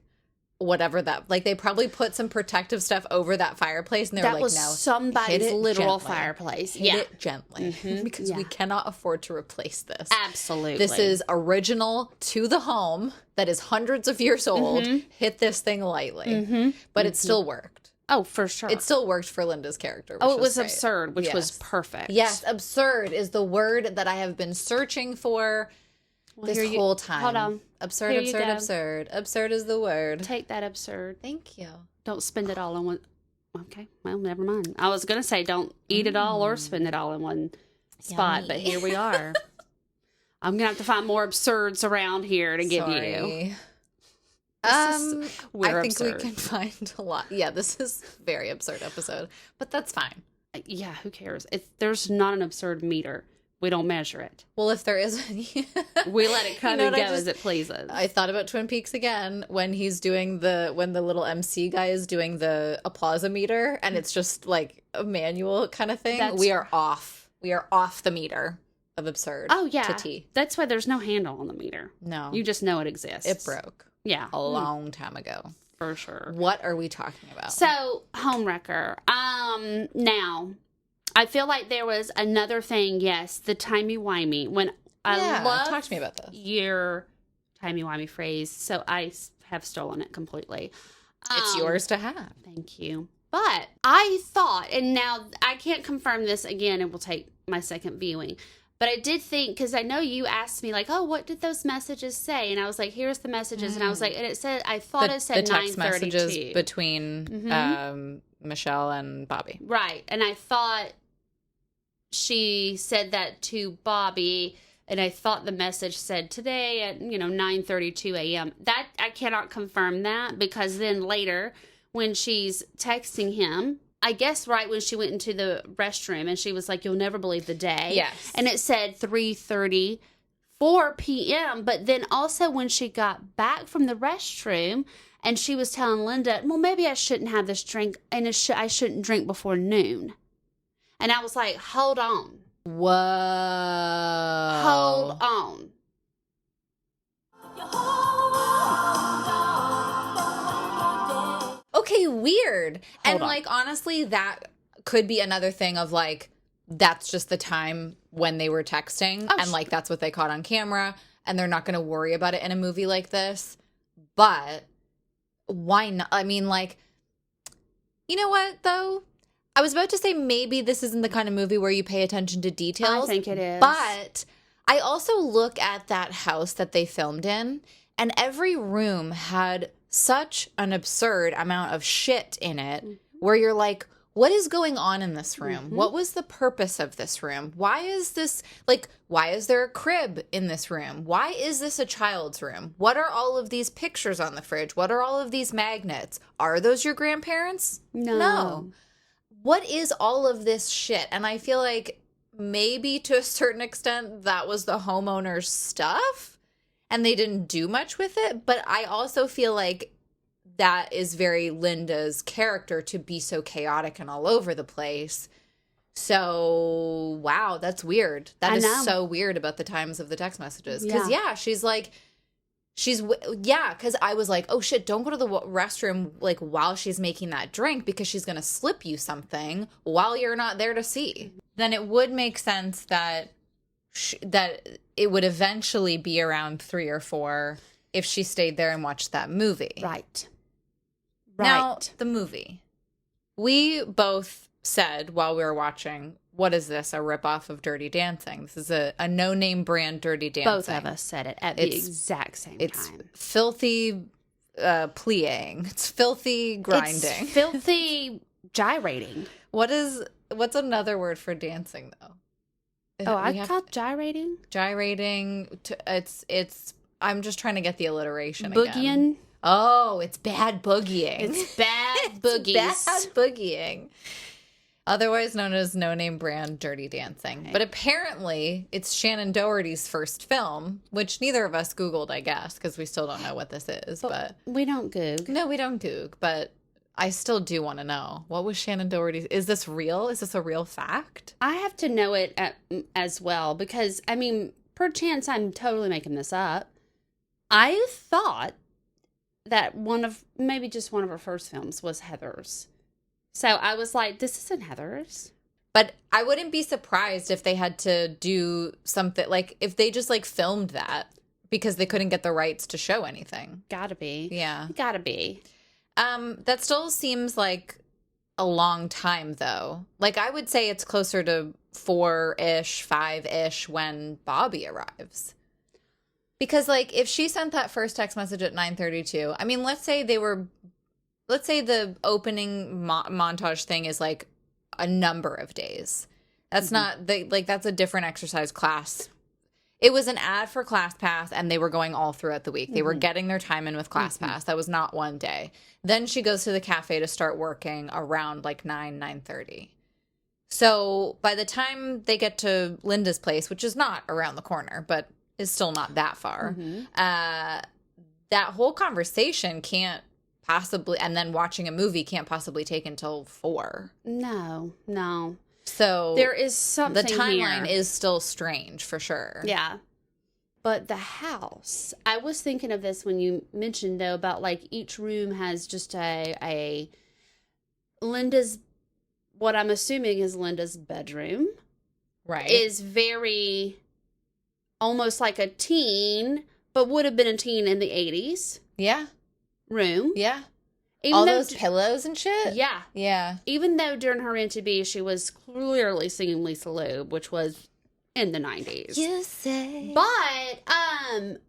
whatever that, like, they probably put some protective stuff over that fireplace, and they were that like, was no, somebody's literal gently. fireplace. Hit it gently, because we cannot afford to replace this. Absolutely. This is original to the home that is hundreds of years old. Hit this thing lightly. But it still worked. Oh, for sure. It still worked for Linda's character. It was great. Absurd, which was perfect. Yes, absurd is the word that I have been searching for this whole time. Hold on. Absurd, absurd, absurd. Absurd is the word. Take that absurd. Thank you. Don't spend it all in one. Okay, well, never mind. I was going to say don't eat it all or spend it all in one spot, but here we are. I'm going to have to find more absurds around here to give you. I think absurd. We can find a lot. Yeah, this is a very absurd episode, but that's fine. Yeah, who cares? There's not an absurd meter. We don't measure it. Well, if there is we let it come and go as it pleases. I thought about Twin Peaks again when he's doing when the little MC guy is doing the applause-o-meter, and it's just like a manual kind of thing. We are off. We are off the meter of absurd. Oh, yeah. To T. That's why there's no handle on the meter. No. You just know it exists. It broke. Yeah. A long time ago. For sure. What are we talking about? So, Homewrecker. Now, I feel like there was another thing, yes, the timey-wimey. When I love talk to me about this. Your timey-wimey phrase, so I have stolen it completely. It's yours to have. Thank you. But I thought, and now I can't confirm this again, it will take my second viewing, but I did think, because I know you asked me, like, oh, what did those messages say? And I was like, here's the messages. And I was like, and it said, I thought it said 9:32. The text messages between Michelle and Bobby. Right. And I thought she said that to Bobby, and I thought the message said today at 9:32 a.m. That I cannot confirm that, because then later when she's texting him, I guess right when she went into the restroom, and she was like, you'll never believe the day. Yes. And it said 3:34 p.m. But then also when she got back from the restroom, and she was telling Linda, well, maybe I shouldn't have this drink, and I shouldn't drink before noon. And I was like, hold on. Whoa. Hold on. Okay, weird. Hold on. Like, honestly, that could be another thing of, like, that's just the time when they were texting. And, like, that's what they caught on camera. And they're not going to worry about it in a movie like this. But why not? I mean, like, you know what, though? I was about to say maybe this isn't the kind of movie where you pay attention to details. I think it is. But I also look at that house that they filmed in, and every room had such an absurd amount of shit in it, where you're like, what is going on in this room? What was the purpose of this room? Why is this, like, why is there a crib in this room? Why is this a child's room? What are all of these pictures on the fridge? What are all of these magnets? Are those your grandparents? No. What is all of this shit? And I feel like maybe to a certain extent that was the homeowner's stuff and they didn't do much with it. But I also feel like that is very Linda's character to be so chaotic and all over the place. So, wow, that's weird. That is so weird about the times of the text messages. Because, she's like, because I was like, oh shit, don't go to the restroom like while she's making that drink, because she's gonna slip you something while you're not there to see. Then it would make sense that that it would eventually be around 3 or 4 if she stayed there and watched that movie. Right. Now, the movie. We both said while we were watching, what is this, a ripoff of Dirty Dancing? This is a no-name brand Dirty Dancing. Both of us said it at the exact same time. It's filthy pliing. It's filthy grinding. It's filthy gyrating. What's another word for dancing, though? Oh, I called gyrating? Gyrating. I'm just trying to get the alliteration Boogieing? Again. Oh, it's bad boogieing. It's bad boogies. Bad boogieing. Otherwise known as no-name brand Dirty Dancing. Right. But apparently, it's Shannon Doherty's first film, which neither of us Googled, I guess, because we still don't know what this is. But we don't Goog. No, we don't Goog, but I still do want to know. What was Shannon Doherty's? Is this real? Is this a real fact? I have to know it as well, because, I mean, perchance I'm totally making this up. I thought that maybe just one of her first films was Heathers. So I was like, this isn't Heathers. But I wouldn't be surprised if they had to do something, like, if they just, like, filmed that because they couldn't get the rights to show anything. Gotta be. Yeah. Gotta be. That still seems like a long time, though. Like, I would say it's closer to 4-ish, 5-ish when Bobby arrives. Because, like, if she sent that first text message at 9:32, I mean, let's say the opening montage thing is, like, a number of days. That's not, that's a different exercise class. It was an ad for ClassPass, and they were going all throughout the week. They were getting their time in with ClassPass. That was not one day. Then she goes to the cafe to start working around, like, 9:30. So by the time they get to Linda's place, which is not around the corner, but is still not that far, that whole conversation can't possibly, and then watching a movie can't possibly take until 4. No. So there is something the timeline here. is still strange for sure. Yeah. But the house, I was thinking of this when you mentioned, though, about, like, each room has just a Linda's, what I'm assuming is Linda's bedroom. Right. Is very, almost like a teen, but would have been a teen in the 80s. Yeah. Room. Yeah. Even all though those pillows and shit? Yeah. Yeah. Even though during her interview, she was clearly singing Lisa Loeb, which was in the 90s. You say. But, I'm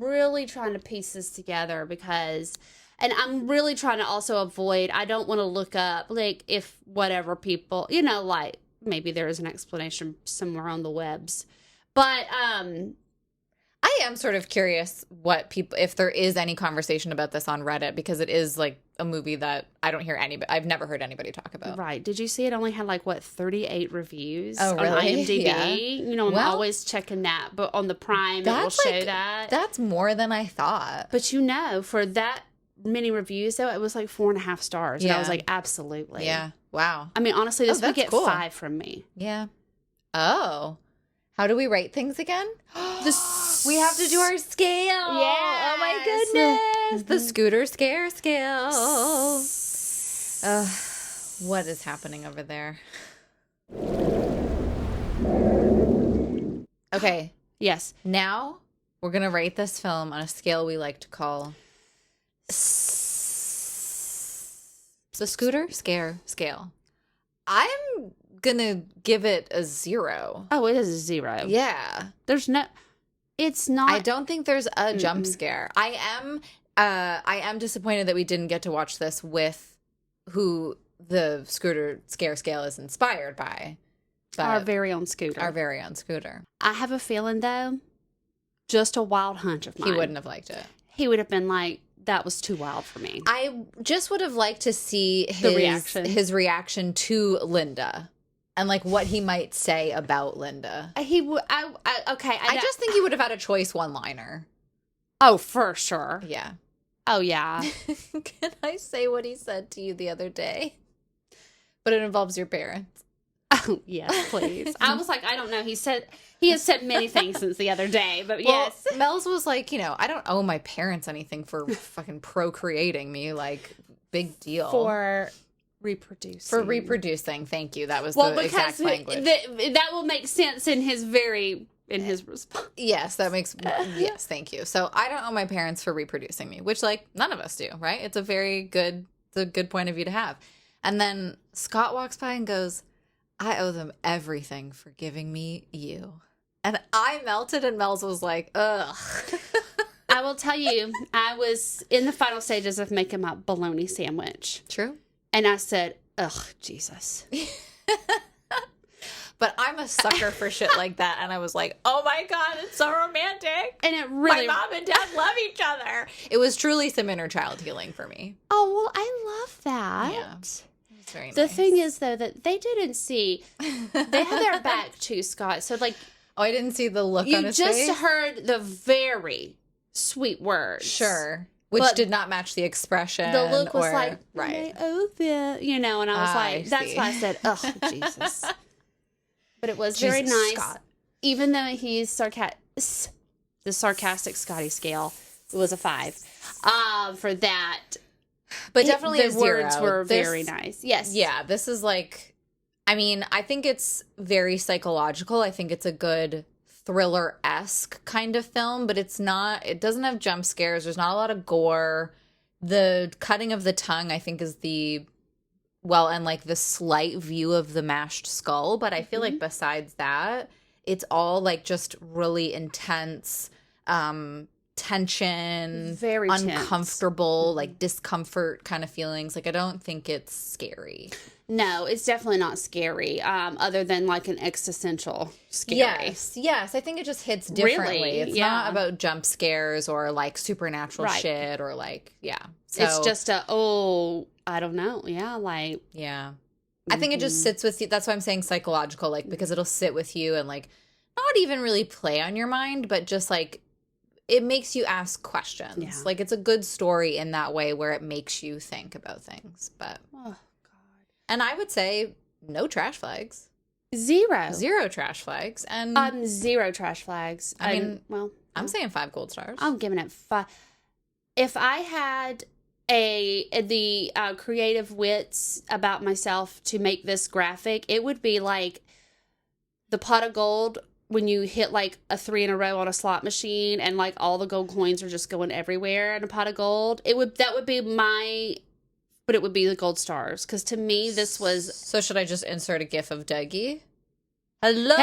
really trying to piece this together because, and I'm really trying to also avoid, I don't want to look up, like, if whatever people, like, maybe there is an explanation somewhere on the webs. But, I am sort of curious what people, if there is any conversation about this on Reddit, because it is, like, a movie that I don't hear I've never heard anybody talk about. Right. Did you see it only had, like, 38 reviews on IMDb? Yeah. I'm always checking that, but on the Prime, it will show that. That's more than I thought. But, for that many reviews, though, it was, like, 4.5 stars. And I was like, absolutely. Yeah. Wow. I mean, honestly, this would get cool. 5 from me. Yeah. Oh. How do we rate things again? We have to do our scale. Yeah. Oh my goodness. The scooter scare scale. What is happening over there? Okay. Yes. Now we're going to rate this film on a scale we like to call the scooter scare scale. I'm gonna give it a 0. Oh, it is a 0. Yeah. It's not. I don't think there's a jump scare. I am disappointed that we didn't get to watch this with who the scooter scare scale is inspired by. Our very own Scooter. I have a feeling, though, just a wild hunch of mine. He wouldn't have liked it. He would have been like, that was too wild for me. I just would have liked to see his reaction to Linda. And, like, what he might say about Linda. He would. Okay. I just think he would have had a choice one-liner. Oh, for sure. Yeah. Oh, yeah. Can I say what he said to you the other day? But it involves your parents. Oh, yes, please. I was like, I don't know. He has said many things since the other day, but yes. Mel's was like, I don't owe my parents anything for fucking procreating me. Like, big deal. For reproducing. Thank you. That was the exact language. That will make sense in his response. Yes, that makes yes, thank you. So I don't owe my parents for reproducing me, which, like, none of us do, right? It's a good point of view to have. And then Scott walks by and goes, I owe them everything for giving me you. And I melted, and Mel's was like, ugh. I will tell you, I was in the final stages of making my bologna sandwich. True. And I said, ugh, Jesus. But I'm a sucker for shit like that. And I was like, oh my God, it's so romantic. And it really... My mom and dad love each other. It was truly some inner child healing for me. Oh, well, I love that. Yeah. It's very nice. The thing is, though, that they didn't see... They had their back to Scott. So, like... Oh, I didn't see the look on his face? You just heard the very sweet words. Sure. Which did not match the expression. The look was like, right. Oh, and I was like, that's why I said, oh, Jesus. But it was very nice. Scott. Even though he's the sarcastic Scotty scale, It was a 5 for that. But definitely the words were very nice. Yes. Yeah, this is like, I mean, I think it's very psychological. I think it's a good thriller-esque kind of film, but it doesn't have jump scares. There's not a lot of gore. The cutting of the tongue, I think, is and like the slight view of the mashed skull. But I feel like besides that, it's all like just really intense, tension, very uncomfortable, like discomfort kind of feelings. Like, I don't think it's scary. No, it's definitely not scary, other than like an existential scary. Yes. I think it just hits differently. Really? It's not about jump scares or like supernatural shit or like, So, it's just I don't know. Yeah, like. Yeah. I think it just sits with you. That's why I'm saying psychological, like, because it'll sit with you and like not even really play on your mind, but just like it makes you ask questions. Yeah. Like, it's a good story in that way where it makes you think about things. But and I would say no trash flags. Zero trash flags. And 0 trash flags. I mean, well, I'm saying 5 gold stars. I'm giving it 5. If I had the creative wits about myself to make this graphic, it would be like the pot of gold when you hit like a 3 in a row on a slot machine and like all the gold coins are just going everywhere in a pot of gold. That would be but it would be the gold stars, because to me this was. So should I just insert a gif of Dougie? Hello.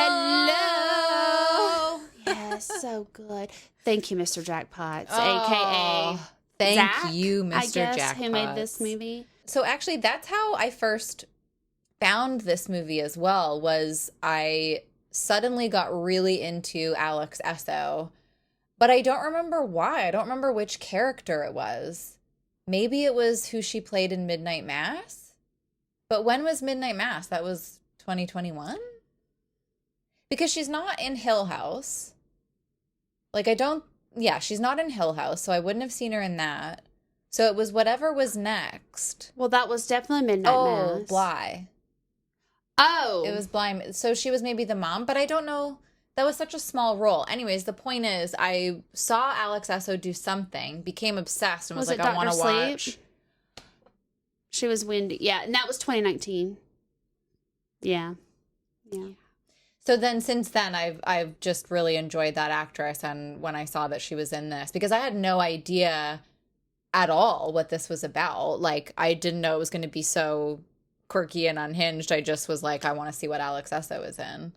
Yes, so good. Thank you, Mr. Jackpots, aka thank Zach, you, Mr. I guess, Jackpots, who made this movie. So actually, that's how I first found this movie as well. Was I suddenly got really into Alex Esso, but I don't remember why. I don't remember which character it was. Maybe it was who she played in Midnight Mass? But when was Midnight Mass? That was 2021? Because she's not in Hill House. Like, she's not in Hill House, so I wouldn't have seen her in that. So it was whatever was next. Well, that was definitely Midnight Mass. Oh, Bly. Oh. It was Bly. So she was maybe the mom, but I don't know. That was such a small role. Anyways, the point is, I saw Alex Esso do something, became obsessed, and was like, I want to watch. She was Wendy. Yeah, and that was 2019. Yeah. So then, since then, I've just really enjoyed that actress, and when I saw that she was in this, because I had no idea at all what this was about. Like, I didn't know it was going to be so quirky and unhinged. I just was like, I want to see what Alex Esso is in.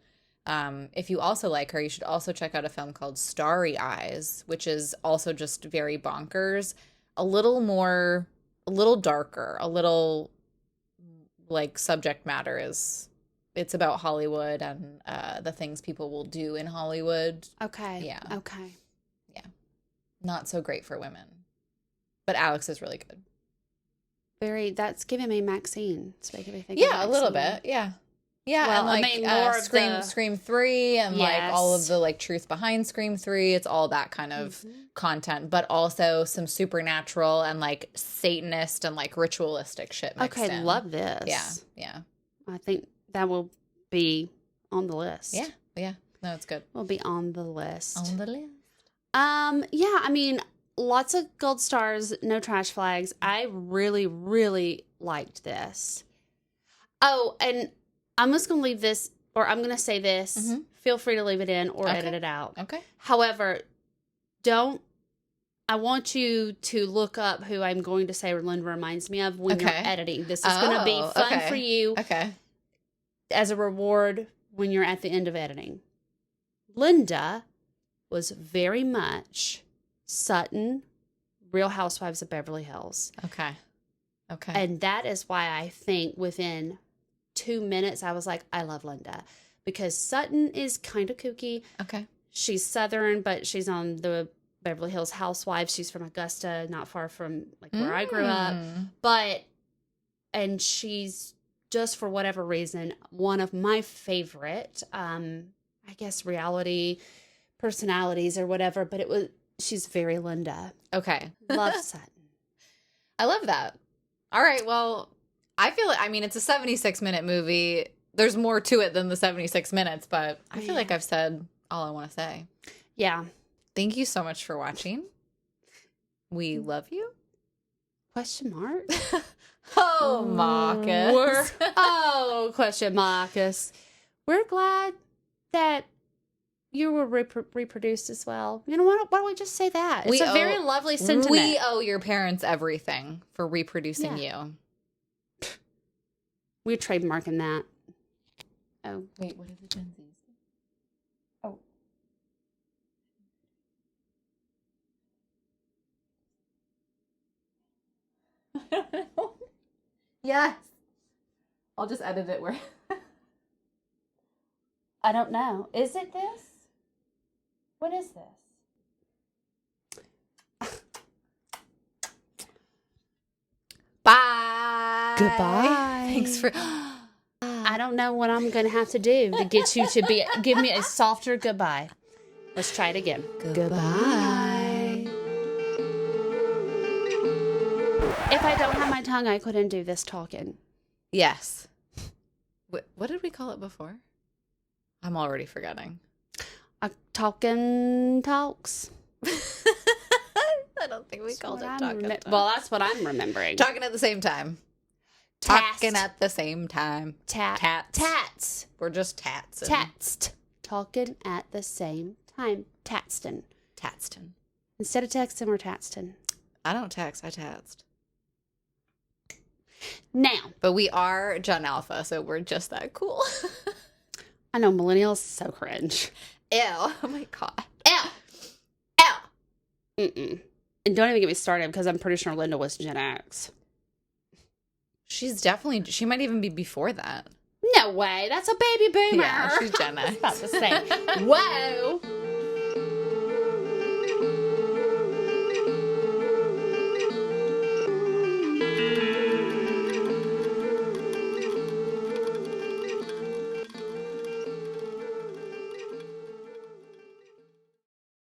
If you also like her, you should also check out a film called Starry Eyes, which is also just very bonkers. A little darker, a little like subject matter it's about Hollywood and the things people will do in Hollywood. Okay. Yeah. Okay. Yeah. Not so great for women. But Alex is really good. That's giving me Maxine. It's making me think. Yeah, a little bit. Yeah. Yeah, well, and like I mean, more of Scream 3 and like all of the like truth behind Scream 3. It's all that kind of content, but also some supernatural and like Satanist and like ritualistic shit mixed in. Okay, love this. Yeah. I think that will be on the list. Yeah. No, it's good. Will be on the list. On the list. Yeah, I mean, lots of gold stars, no trash flags. I really, really liked this. Oh, and I'm just going to leave this, or I'm going to say this. Mm-hmm. Feel free to leave it in or edit it out. Okay. However, I want you to look up who I'm going to say Linda reminds me of when you're editing. This is going to be fun for you. Okay. As a reward when you're at the end of editing. Linda was very much Sutton, Real Housewives of Beverly Hills. Okay. And that is why I think within 2 minutes, I was like, I love Linda. Because Sutton is kind of kooky. Okay. She's Southern, but she's on the Beverly Hills Housewives. She's from Augusta, not far from like where I grew up. And she's just for whatever reason, one of my favorite, I guess, reality personalities or whatever. But she's very Linda. Okay. Love Sutton. I love that. All right. Well, I feel it's a 76-minute movie. There's more to it than the 76 minutes, but I feel like I've said all I want to say. Yeah. Thank you so much for watching. We love you? Question mark? Oh, Marcus. Question Marcus. We're glad that you were reproduced as well. You know, why don't we just say that? It's a very lovely sentiment. We owe your parents everything for reproducing you. We're trademarking that. Oh. Wait, what is the Gen Z's? Oh. I don't know. Yes. I'll just edit it where... I don't know. Is it this? What is this? Bye. Goodbye. Thanks for... I don't know what I'm going to have to do to get you to give me a softer goodbye. Let's try it again. Goodbye. If I don't have my tongue, I couldn't do this talking. Yes. What did we call it before? I'm already forgetting. Talking talks. I don't think we called it talking talks. Well, that's what I'm remembering. Talking at the same time. Talking at the same time. Tats. We're just tats. Tatsed. Talking at the same time. Tatston. Instead of texting, we're tatston. I don't text. I tatsed. Now. But we are Gen Alpha, so we're just that cool. I know, millennials so cringe. Ew. Oh my God. Ew. Mm-mm. And don't even get me started because I'm pretty sure Linda was Gen X. She might even be before that. No way. That's a baby boomer. Yeah, she's Gen X. About to say. Whoa.